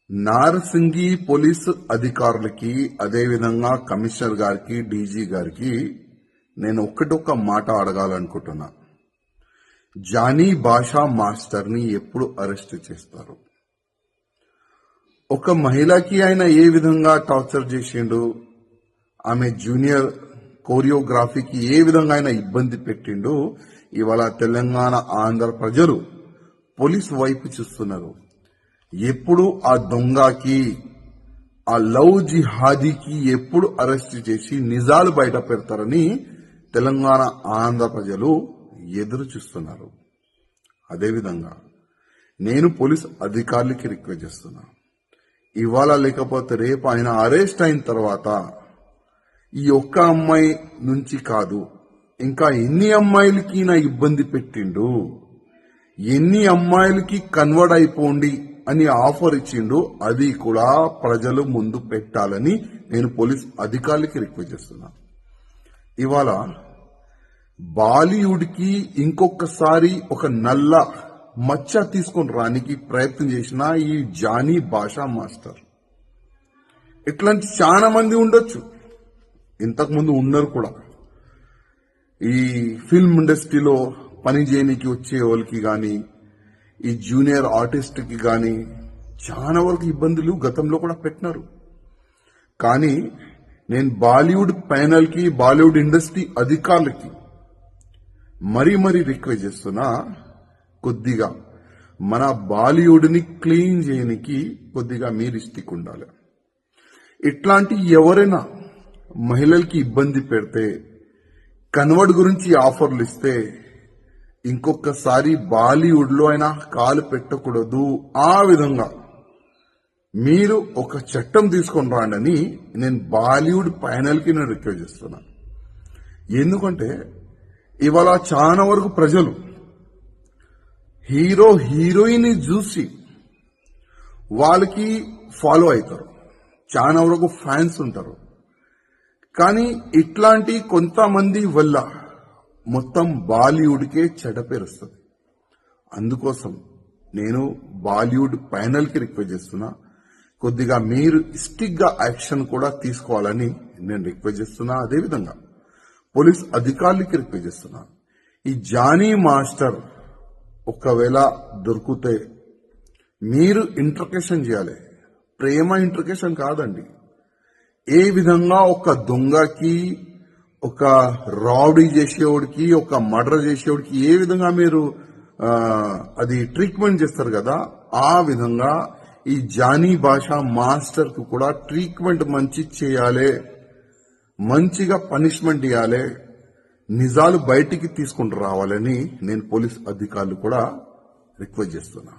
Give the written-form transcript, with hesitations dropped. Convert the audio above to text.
Narsingi police అధికారులకి అదేవిధంగా commissioner గారికి డీజీ గారికి నేను ఒక్క మాట అడగాలనుకుంటున్నా. జానీ భాషా మాస్టర్ ని ఎప్పుడు అరెస్ట్ చేస్తారు? ఒక మహిళకి ఆయన ఏ విధంగా టార్చర్ చేసిండు, ఆమె జూనియర్ కోరియోగ్రఫీకి ఏ విధంగా ఆయన ఇబ్బంది పెట్టిండు, ఇవాళ తెలంగాణ ఆంధ్ర ప్రజలు పోలీసు వైపు చూస్తున్నారు. ఎప్పుడు ఆ దొంగకి, ఆ లవ్ జిహాదీకి ఎప్పుడు అరెస్ట్ చేసి నిజాలు బయట పెడతారని తెలంగాణ ఆంధ్ర ప్రజలు ఎదురు చూస్తున్నారు. అదేవిధంగా నేను పోలీస్ అధికారులకి రిక్వెస్ట్ చేస్తున్నా, ఇవాళ లేకపోతే రేపు ఆయన అరెస్ట్ అయిన తర్వాత ఈ ఒక్క అమ్మాయి నుంచి కాదు, ఇంకా ఎన్ని అమ్మాయిలకి నా ఇబ్బంది పెట్టిండు, ఎన్ని అమ్మాయిలకి కన్వర్ట్ అయిపోండి అని ఆఫర్ ఇచ్చిండు, అది కూడా ప్రజలు ముందు పెట్టాలని నేను పోలీస్ అధికారులకి రిక్వెస్ట్ చేస్తున్నా. ఇవాళ బాలీవుడ్ కి ఇంకొకసారి ఒక నల్ల మచ్చ తీసుకొని రానికి ప్రయత్నం చేసిన ఈ జానీ భాషా మాస్టర్, ఇట్లాంటి చాలా మంది ఉండొచ్చు, ఇంతకుముందు ఉన్నారు కూడా. ఈ ఫిల్మ్ ఇండస్ట్రీలో పని చేయడానికి వచ్చే వాళ్ళకి గాని, ఈ జూనియర్ ఆర్టిస్ట్ కి గాని చాలా వరకు ఇబ్బందులు గతంలో కూడా పెట్టినారు. కానీ నేను బాలీవుడ్ ప్యానల్ కి, బాలీవుడ్ ఇండస్ట్రీ అధికారులకి మరీ రిక్వెస్ట్ చేస్తున్నా, కొద్దిగా మన బాలీవుడ్ ని క్లీన్ చేయడానికి కొద్దిగా మీరు ఇష్టిక్ ఉండాలి. ఇట్లాంటి ఎవరైనా మహిళలకి ఇబ్బంది పెడితే, కన్వర్ట్ గురించి ఆఫర్లు ఇస్తే ఇంకొకసారి బాలీవుడ్ లో అయినా కాలు పెట్టకూడదు. ఆ విధంగా మీరు ఒక చట్టం తీసుకొని రాండని నేను బాలీవుడ్ ప్యానల్ కి నేను రిక్వెస్ట్ చేస్తున్నా. ఎందుకంటే ఇవాళ చాలా వరకు ప్రజలు హీరో హీరోయిన్ చూసి వాళ్ళకి ఫాలో అవుతారు, చాలా వరకు ఫ్యాన్స్ ఉంటారు. కానీ ఇట్లాంటి కొంతమంది వల్ల మొత్తం బాలీవుడ్ కే చెడపేరుస్తుంది. అందుకోసం నేను బాలీవుడ్ ప్యానల్ కి రిక్వెస్ట్ చేస్తున్నా, కొద్దిగా మీరు స్టిక్ గా యాక్షన్ కూడా తీసుకోవాలని నేను రిక్వెస్ట్ చేస్తున్నా. అదేవిధంగా పోలీస్ అధికారులకి రిక్వెస్ట్ చేస్తున్నా, ఈ జానీ మాస్టర్ ఒకవేళ దొరికితే మీరు ఇంట్రకేషన్ చేయాలి. ప్రేమ ఇంట్రకేషన్ కాదండి. ఏ విధంగా ఒక దొంగకి, ఒక రౌడీ చేసేవాడికి, ఒక మర్డర్ చేసేవాడికి ఏ విధంగా మీరు అది ట్రీట్మెంట్ చేస్తారు కదా, ఆ విధంగా ఈ జానీ భాషా మాస్టర్ కు కూడా ట్రీట్మెంట్ మంచి చేయాలి, మంచిగా పనిష్మెంట్ ఇవ్వాలి, నిజాలు బయటికి తీసుకుంటూ రావాలని నేను పోలీస్ అధికారులు కూడా రిక్వెస్ట్ చేస్తున్నా.